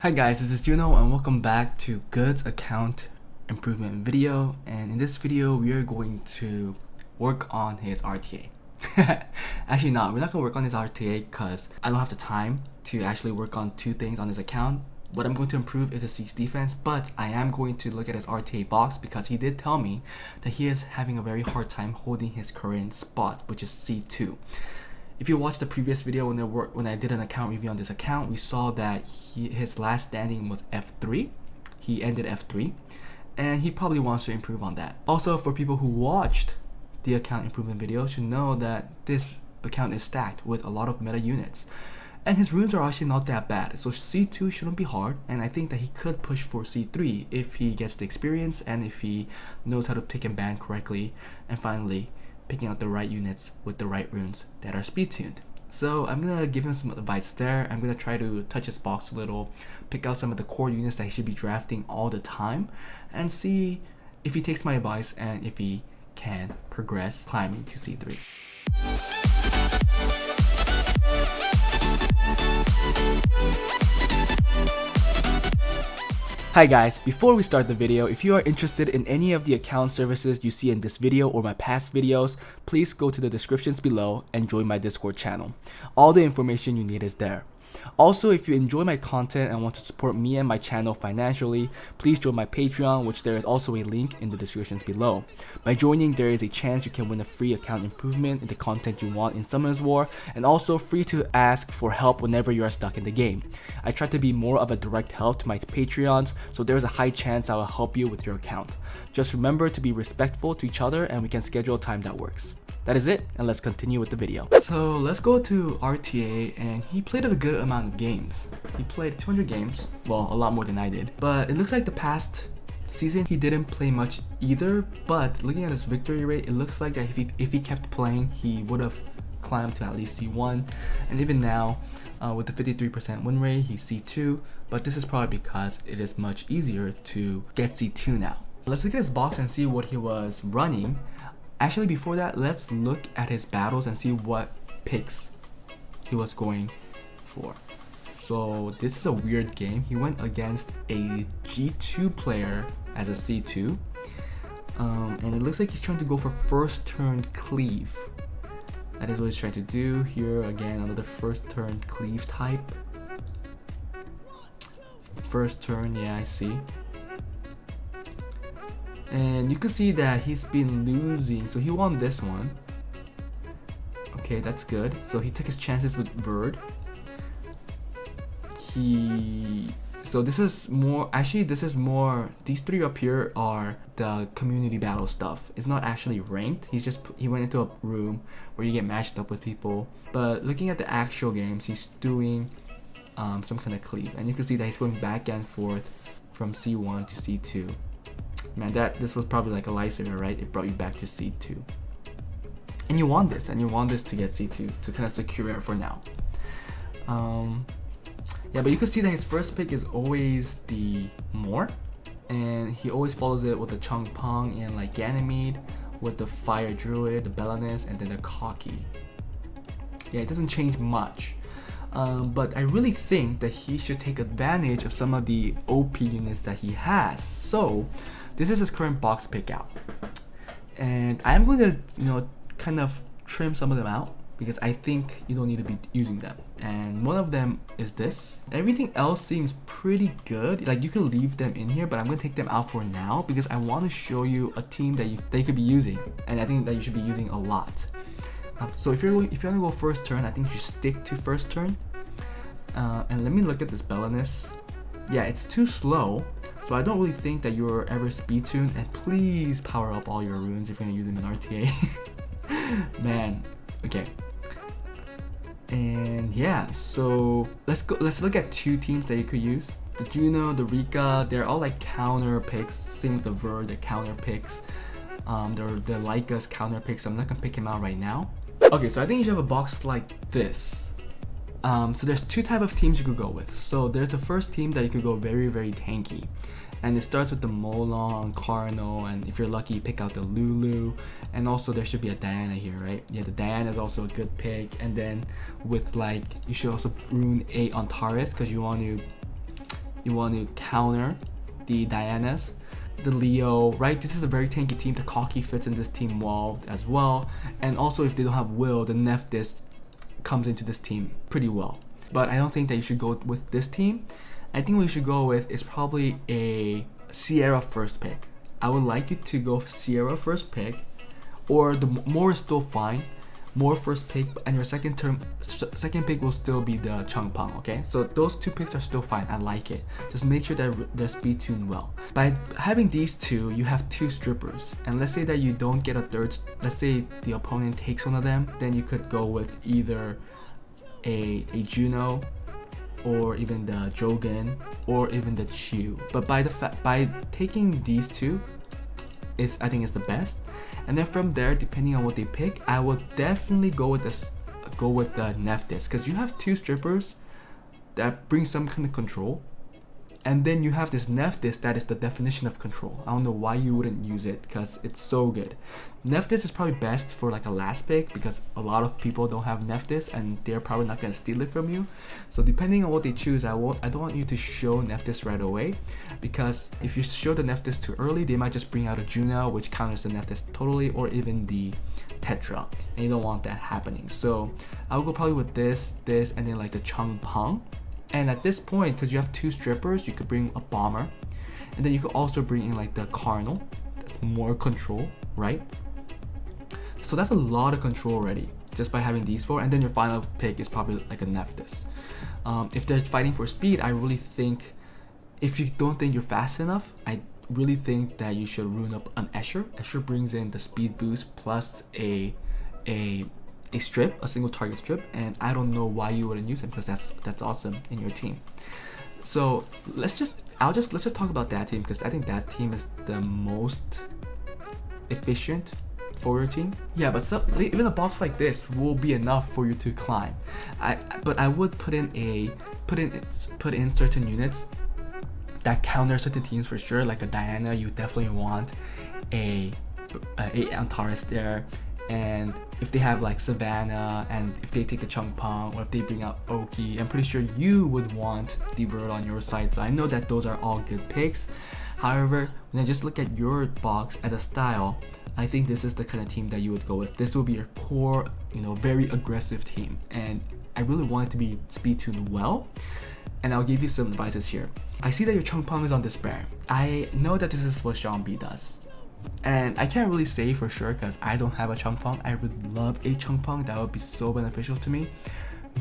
Hi guys, this is Juno and welcome back to Good's account improvement video, and in this video we are going to work on his RTA. Actually not, we're not going to work on his RTA because I don't have the time to actually work on two things on his account. What I'm going to improve is his siege defense, but I am going to look at his RTA box because he did tell me that he is having a very hard time holding his current spot, which is C2. If you watched the previous video when I did an account review on this account, we saw that his last standing was F3. He ended F3, and he probably wants to improve on that. Also, for people who watched the account improvement video should know that this account is stacked with a lot of meta units. And his runes are actually not that bad, so C2 shouldn't be hard, and I think that he could push for C3 if he gets the experience and if he knows how to pick and ban correctly, and finally picking out the right units with the right runes that are speed tuned. So I'm gonna give him some advice there. I'm gonna try to touch his box a little, pick out some of the core units that he should be drafting all the time, and see if he takes my advice and if he can progress climbing to C3. Hi guys, before we start the video, if you are interested in any of the account services you see in this video or my past videos, please go to the descriptions below and join my Discord channel. All the information you need is there. Also, if you enjoy my content and want to support me and my channel financially, please join my Patreon, which there is also a link in the descriptions below. By joining, there is a chance you can win a free account improvement in the content you want in Summoners War, and also free to ask for help whenever you are stuck in the game. I try to be more of a direct help to my Patreons, so there is a high chance I will help you with your account. Just remember to be respectful to each other and we can schedule a time that works. That is it, and let's continue with the video. So let's go to RTA, and he played a good amount of games. He played 200 games, well, a lot more than I did. But it looks like the past season he didn't play much either, but looking at his victory rate, it looks like that if he kept playing, he would have climbed to at least C1. And even now, with the 53% win rate, he's C2, but this is probably because it is much easier to get C2 now. Let's look at his box and see what he was running. Actually, before that, let's look at his battles and see what picks he was going for. So this is a weird game. He went against a G2 player as a C2. And it looks like he's trying to go for first turn cleave. That is what he's trying to do. Here again, another first turn cleave type. First turn, yeah, I see. And you can see that he's been losing, so he won this one. Okay, that's good. So he took his chances with Verd. So this is more, actually this is more, these three up here are the community battle stuff. It's not actually ranked. He went into a room where you get matched up with people. But looking at the actual games, he's doing some kind of cleave. And you can see that he's going back and forth from C1 to C2. Man, this was probably like a lifesaver, right? It brought you back to C2. And you want this to get C2 to kind of secure it for now. Yeah, but you can see that his first pick is always the Moor, and he always follows it with the Chung Pong and like Ganymede, with the Fire Druid, the Belanus, and then the Cocky. Yeah, it doesn't change much. But I really think that he should take advantage of some of the OP units that he has. So this is his current box pick out, and I'm going to kind of trim some of them out because I think you don't need to be using them. And one of them is this. Everything else seems pretty good. Like, you can leave them in here, but I'm going to take them out for now because I want to show you a team that you could be using, and I think that you should be using a lot. So if you're going to go first turn, I think you should stick to first turn. And let me look at this Belanus. Yeah, it's too slow, so I don't really think that you're ever speed tuned. And please power up all your runes if you're gonna use them in RTA. Man, okay. And yeah, so let's look at two teams that you could use. The Juno, the Rika, they're all like counter picks. Same with the Verd, they're counter picks. The Lyca's counter picks, so I'm not gonna pick him out right now. Okay, so I think you should have a box like this. So there's two type of teams you could go with. So there's the first team that you could go very, very tanky, and it starts with the Molong, Cardinal, and if you're lucky you pick out the Lulu, and also there should be a Diana here, right? Yeah, the Diana is also a good pick. And then with like, you should also rune 8 on Taurus because you want to You want to counter the Dianas, the Leo, right? This is a very tanky team. The Cocky fits in this team well as well. And also if they don't have Will, the Nephthys comes into this team pretty well. But I don't think that you should go with this team. I think what you should go with is probably a Sierra first pick. I would like you to go Sierra first pick, or the more is still fine. More first pick, and your second pick will still be the Changpeng, okay? So those two picks are still fine. I like it. Just make sure that they're speed tuned well. By having these two, you have two strippers. And let's say that you don't get a third, let's say the opponent takes one of them, then you could go with either a Juno, or even the Jogan, or even the Chu. But by taking these two, I think is the best. And then from there, depending on what they pick, I will definitely go with the Nephthys, because you have two strippers that bring some kind of control, and then you have this Nephthys that is the definition of control. I don't know why you wouldn't use it, because it's so good. Nephthys is probably best for like a last pick, because a lot of people don't have Nephthys and they're probably not going to steal it from you. So depending on what they choose, I don't want you to show Nephthys right away, because if you show the Nephthys too early, they might just bring out a Juno, which counters the Nephthys totally, or even the Tetra, and you don't want that happening. So I would go probably with this, and then like the Changpeng. And at this point, because you have two strippers, you could bring a bomber, and then you could also bring in like the Cardinal. That's more control, right? So that's a lot of control already, just by having these four. And then your final pick is probably like a Nephthys. If they're fighting for speed, I really think, if you don't think you're fast enough, I really think that you should rune up an Escher. Escher brings in the speed boost plus a strip, a single target strip, and I don't know why you wouldn't use him, because that's awesome in your team. So let's just talk about that team, because I think that team is the most efficient for your team. Yeah, but even a box like this will be enough for you to climb. But I would put in certain units that counter certain teams for sure. Like a Diana, you definitely want a Antares there. And if they have like Savannah, and if they take the Changpeng, or if they bring out Oki, I'm pretty sure you would want the Bird on your side. So I know that those are all good picks. However, when I just look at your box as a style, I think this is the kind of team that you would go with. This will be your core, very aggressive team. And I really want it to be speed tuned well. And I'll give you some advices here. I see that your Changpeng is on Despair. I know that this is what Sean B does. And I can't really say for sure, because I don't have a Changpeng. I would love a Changpeng, that would be so beneficial to me.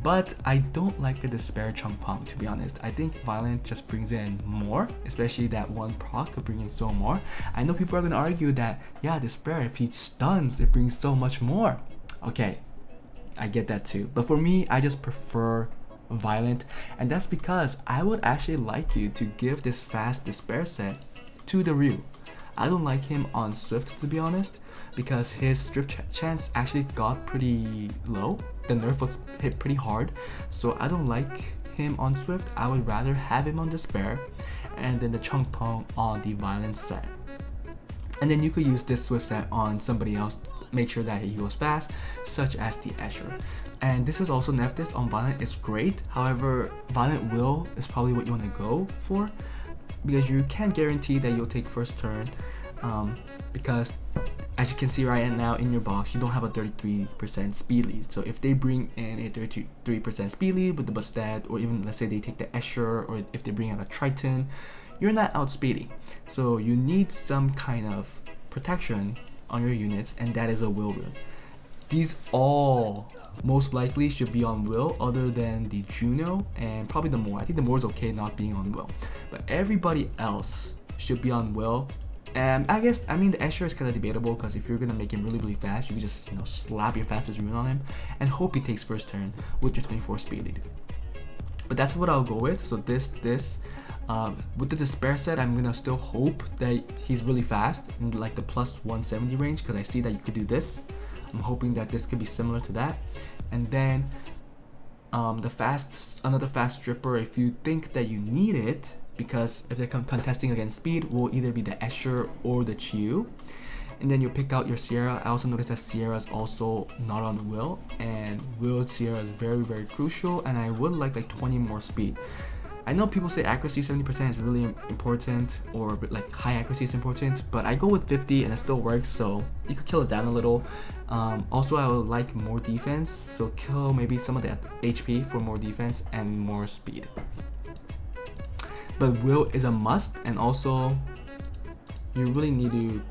But I don't like the Despair Changpeng, to be honest. I think Violent just brings in more, especially that one proc could bring in so more. I know people are going to argue that, yeah, Despair, if he stuns, it brings so much more. Okay, I get that too. But for me, I just prefer Violent, and that's because I would actually like you to give this fast Despair set to the Ryu. I don't like him on Swift, to be honest, because his strip chance actually got pretty low. The nerf was hit pretty hard, so I don't like him on Swift. I would rather have him on Despair, and then the Changpeng on the Violent set. And then you could use this Swift set on somebody else, make sure that he goes fast, such as the Escher. And this is also Nephthys on Violent. It's great. However, Violent Will is probably what you want to go for, because you can't guarantee that you'll take first turn, because as you can see right now in your box, you don't have a 33% speed lead. So if they bring in a 33% speed lead with the Bastet, or even let's say they take the Escher, or if they bring in a Triton, you're not outspeeding. So you need some kind of protection on your units, and that is a Will rune. These all most likely should be on Will, other than the Juno and probably the Moore. I think the Moore is okay not being on Will, but everybody else should be on Will. And I mean the Escher is kind of debatable, because if you're gonna make him really with you can just slap your fastest rune on him and hope he takes first turn with your 24 speed lead. But that's what I'll go with. So this with the Despair set, I'm gonna still hope that he's really fast in like the plus 170 range, because I see that you could do this. I'm hoping that this could be similar to that. And then another fast stripper, if you think that you need it, because if they're contesting against speed, will either be the Escher or the Chiu. And then you pick out your Sierra. I also noticed that Sierra is also not on Will, and Will Sierra is very, very crucial, and I would like 20 more speed. I know people say accuracy 70% is really important, or like high accuracy is important, but I go with 50 and it still works, so you could kill it down a little. Also, I would like more defense, so kill maybe some of the HP for more defense and more speed. But will is a must, and also you really need to,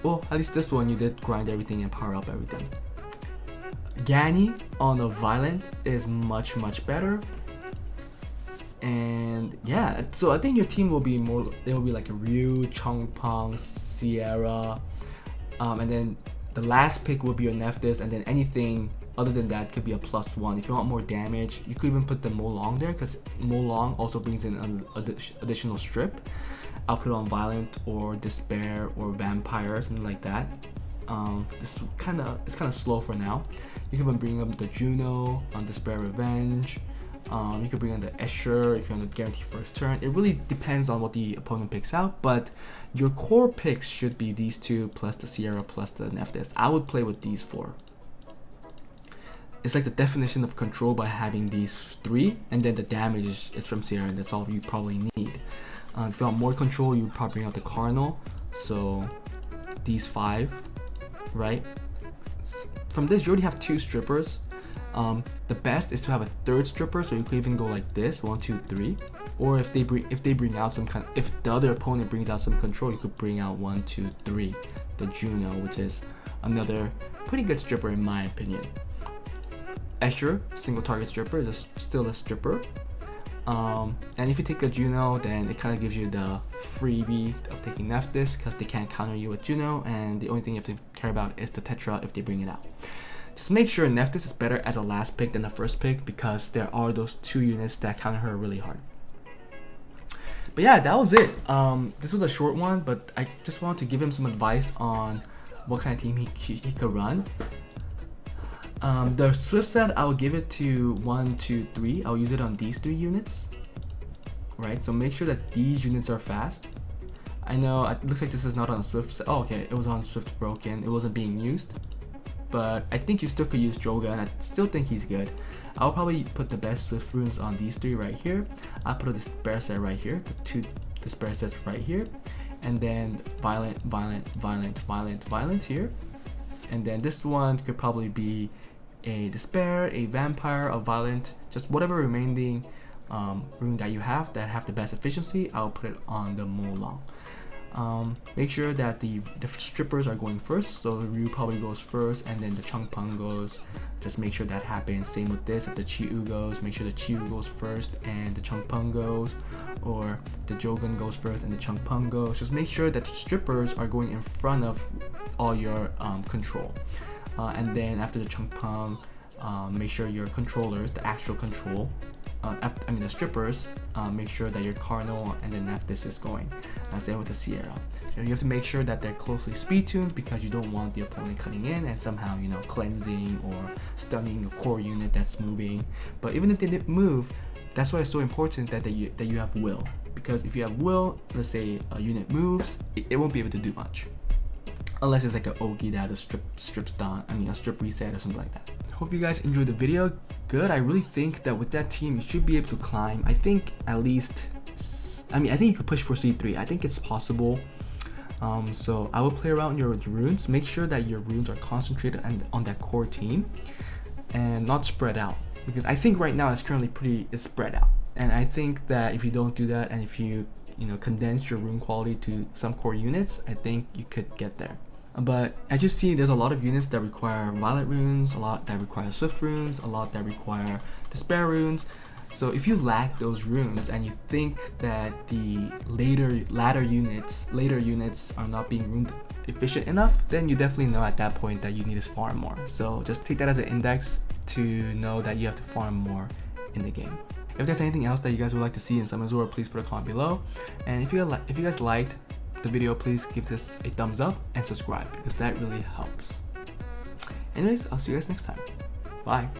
well, at least this one you did grind everything and power up everything. Ganny on a Violent is much better. And yeah, so I think your team will be more, it will be like Ryu, Chongpeng, Sierra, and then the last pick will be your Nephthys, and then anything other than that could be a +1. If you want more damage, you could even put the Molong there, because Molong also brings in an additional strip. I'll put it on Violent or Despair or Vampire, something like that. It's kind of slow for now. You can bring up the Juno on Despair Revenge. You could bring in the Escher if you want to guarantee first turn. It really depends on what the opponent picks out, but your core picks should be these two plus the Sierra plus the Nephthys. I would play with these 4. It's like the definition of control by having these 3, and then the damage is from Sierra, and that's all you probably need. If you want more control, you would probably bring out the Cardinal, so these 5, right? From this, you already have 2 strippers. The best is to have a 3rd stripper, so you could even go like this, 1, 2, 3. Or if they bring out some kind, if the other opponent brings out some control, you could bring out 1, 2, 3, the Juno, which is another pretty good stripper in my opinion. Escher, single target stripper, is still a stripper. And if you take a Juno, then it kind of gives you the freebie of taking Nephthys, because they can't counter you with Juno, and the only thing you have to care about is the Tetra if they bring it out. Just make sure Nephthys is better as a last pick than the first pick, because there are those 2 units that counter her really hard. But yeah, that was it. This was a short one, but I just wanted to give him some advice on what kind of team he could run. The Swift set, I will give it to 1, 2, 3. I'll use it on these 3 units, right? So make sure that these units are fast. I know it looks like this is not on Swift set. Oh, okay, it was on Swift broken. It wasn't being used. But I think you still could use Joga, and I still think he's good. I'll probably put the best Swift runes on these 3 right here. I'll put a Despair set right here, the 2 Despair sets right here, and then Violent, Violent, Violent, Violent, Violent here. And then this one could probably be a Despair, a Vampire, a Violent, just whatever remaining rune that you have that have the best efficiency, I'll put it on the Molong. Make sure that the strippers are going first, so the Ryu probably goes first, and then the Chongpeng goes. Just make sure that happens. Same with this, if the Chi-U goes, make sure the Chi-U goes first and the Chongpeng goes, or the Jogan goes first and the Chongpeng goes. Just make sure that the strippers are going in front of all your control. And then after the Chongpeng, make sure your controllers, the actual control, the strippers, make sure that your Cardinal and the Nephthys is going. Same with the Sierra. So you have to make sure that they're closely speed tuned, because you don't want the opponent cutting in and somehow, you know, cleansing or stunning a core unit that's moving. But even if they didn't move, that's why it's so important that you have will. Because if you have will, let's say a unit moves, it won't be able to do much. Unless it's like an Ogi that has a strip stun, a strip reset or something like that. Hope you guys enjoyed the video. Good. I really think that with that team, you should be able to climb. I think at least, I think you could push for C3. I think it's possible. So I will play around your runes. Make sure that your runes are concentrated on that core team and not spread out. Because I think right now it's currently it's spread out. And I think that if you don't do that, and if you condense your rune quality to some core units, I think you could get there. But as you see, there's a lot of units that require Violet runes, a lot that require Swift runes, a lot that require Despair runes. So if you lack those runes and you think that the later units are not being rune efficient enough, then you definitely know at that point that you need to farm more. So just take that as an index to know that you have to farm more in the game. If there's anything else that you guys would like to see in Summon Zora, please put a comment below. And if you guys liked the video, please give this a thumbs up and subscribe, because that really helps. Anyways, I'll see you guys next time. Bye.